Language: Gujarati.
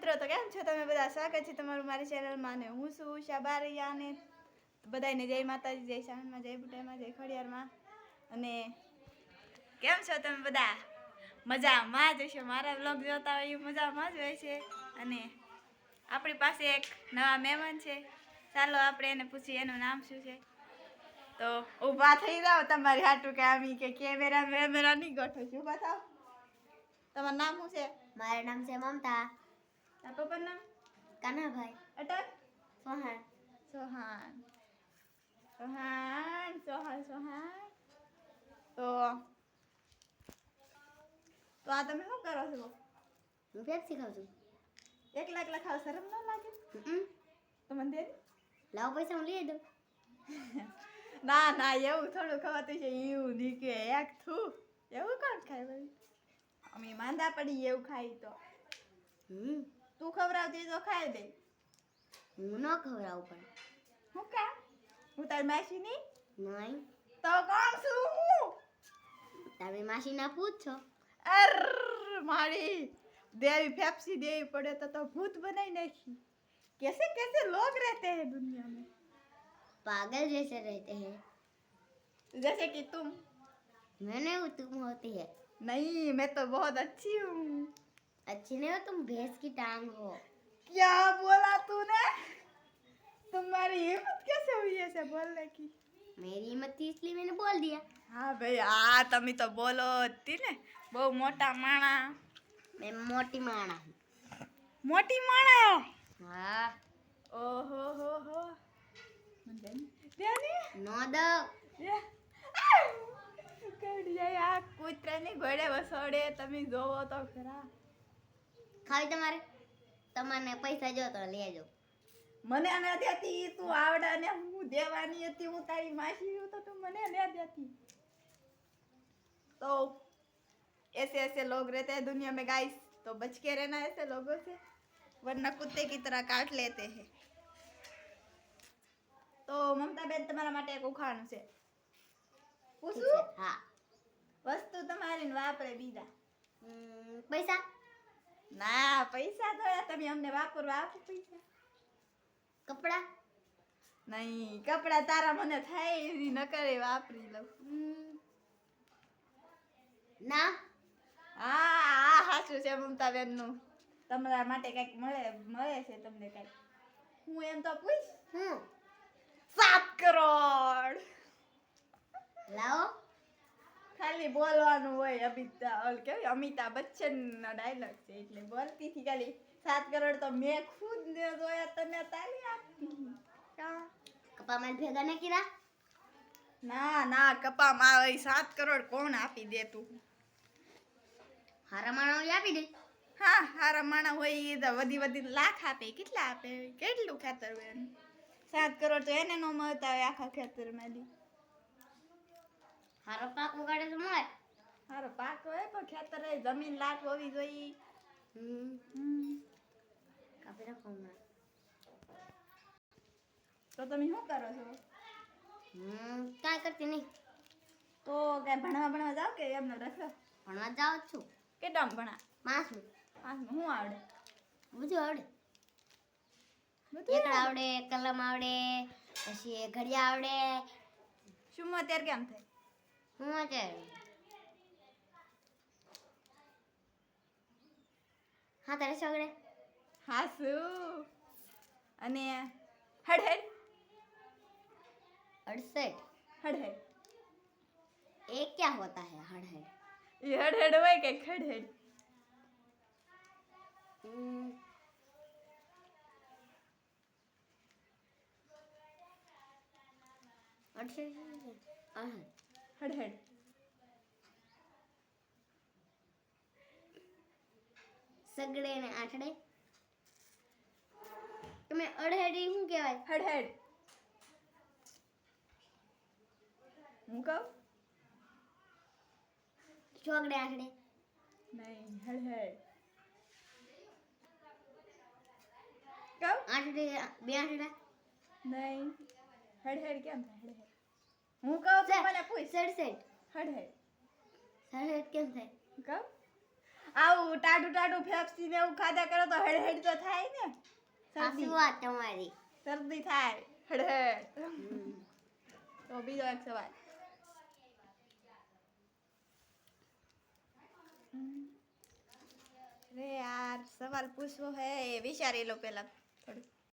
મિત્રો, તો કેમ છો તમે બધા? સ્વાગત છે તમારું મારી ચેનલમાં. ને હું છું ઉષા બારૈયા ને બધાને જય માતાજી, જય શાનમાં, જય બુટામાં, જય ખડિયારમાં. અને કેમ છો તમે બધા? મજામાં જ હશો. મારા બ્લોગ જોતા હોય એ મજામાં જ હોય છે. અને આપણી પાસે એક નવા મહેમાન છે. ચાલો આપણે એને પૂછીએ એનું નામ શું છે. તો ઊભા થઈ જાઓ તમારી હાટું કે આમી કે કેમેરા નહીં ગોઠો છું. ઊભા થાવ. તમારું નામ શું છે? મારું નામ છે મમતા. તારા પપ્પાનું નામ? કાનાભાઈ. અટક સોહાણ. સોહાન. તો આ તમે શું કરો છો? હું પેપ્સી ખાઉં છું. એકલા ખાવ શરમ ન લાગે? તો મને દે. લાવો પૈસા હું લઈ દઉં. ના એવું થોડું ખવાતું છે. એવું નીકળે એક થું એવું કોણ ખાય ભાઈ? અમે માંદા પડી એવું ખાઈ તો તું ખવડાવતી તો ખાઈ દે. હું ન ખવડાવું પણ. હું કા? હું તારી માસી નહીં? નહીં. તો કોણ છું હું? તમે માસીના પૂત છો. અર મારી देवी फेप्सी देवी पड़े तो भूत बनाई नहीं. कैसे लोग रहते हैं दुनिया में? पागल जैसे रहते हैं. जैसे कि तुम. मैंने वो तुम होती है. नहीं, मैं तो बहुत अच्छी हूँ. अच्छी नहीं हो तुम, भैंस की टांग हो. क्या बोला तूने? तुम्हारी हिम्मत कैसे हुई ऐसे बोलने की? मेरी हिम्मत थी इसलिए मैंने बोल दिया. हाँ भाई, तमी तो बोलो थी ने. बहु मोटा माणा. मैं मोटी माणा हूँ. मोटी माणा हो? हाँ. ओहो हो. देनी? नो दो. કડિયા આ કૂતરાની ઘોડે વસોડે તમે જોવો તો ખરા. ખાવી તમારે? તમને પૈસા જો તો લેજો. મને ન દેતી તું આવડે ને હું દેવાની હતી. હું તારી માસી છું તો તું મને ન દેતી. तो ऐसे लोग रहते हैं दुनिया में गाइस, तो बच के रहना ऐसे लोगों से, वरना कुत्ते की तरह काट लेते हैं. तो ममता बेन તમારા માટે એક ઉખાણું છે. પૂછું? હા. વસ્તુ તમારી ને વાપરે બીજા. પૈસા? ના, પૈસા તો તમે અમને વાપરવા આપો પૈસા. કપડા? નહીં, કપડા તારા મને થાય એવી ન કરે વાપરી લઉં. ના. હા સાચું છે મમતા બેન નું. તમારા માટે કઈક મળે છે તમને કઈક. હું એમ તો પૂછ. 7 કરોડ. લાવો. ખાલી બોલવાનું હોય. અમિતાભ બચ્ચન નો ડાયલોગ છે એટલે બોલતી થી ખાલી 7 કરોડ તો મેં ખુદ ને જોયા તને તાલી આપતી. કા કપામાં ભેગા ન કર્યા? ના કપામાં હોય 7 કરોડ કોણ આપી દે તું? હારા માણસ આપી દે. હા, હારા માણા હોય એ તો વધી લાખ આપે. કેટલા આપે? કેટલું ખેતર હોય? 7 કરોડ તો એને નો મળતા હોય આખા ખેતરમાં. હારો પાક ઉગાડે તો મળે. હારો પાક હોય પણ ખેતર જમીન લાખ હોવી જોઈએ. કાપી રાખો હમણાં. તો તમે શું કરો છો? કાંઈ કરતી નહીં. તો કઈ ભણવા જાવ કે એમને રખો? ભણવા જાઉં જ છું. કેટલામ ભણા? 5મું. શું આવડે? બધું આવડે. બધું એકડા આવડે, કલમ આવડે, પછી ઘડિયા આવડે. શું અત્યારે કેમ થાય? હું અત્યારે હા તારે સગડે. હાસું. અને હડહેડ? 68. હડહેડ ये क्या होता है हड़हड़? ये हड़हेड હોય કે ખડહેડ? હડહેડ. સગડે ને આઠડે. તમે અડહેડી શું કહેવાય? હડહેડ. હું કહું? ચોગડે આઠડે. નહીં, હડહેડ. કહું? આઠડે બે આઠડા. નહીં, હડહેડ કેમ થાય? હડહેડ હું કહું તો મને પૂછ. 67. હડહેડ. હડહેડ કેમ થાય? કહું? આવું ટાટું ટાટું ફેફસી ને એવું ખાધા કરો તો હળહળ તો થાય ને સાચી વાત તમારી. શરદી થાય હળહળ. તો બીજો એક સવાલ. અરે યાર સવાલ પૂછવો હે વિચારી લો પેલા થોડું.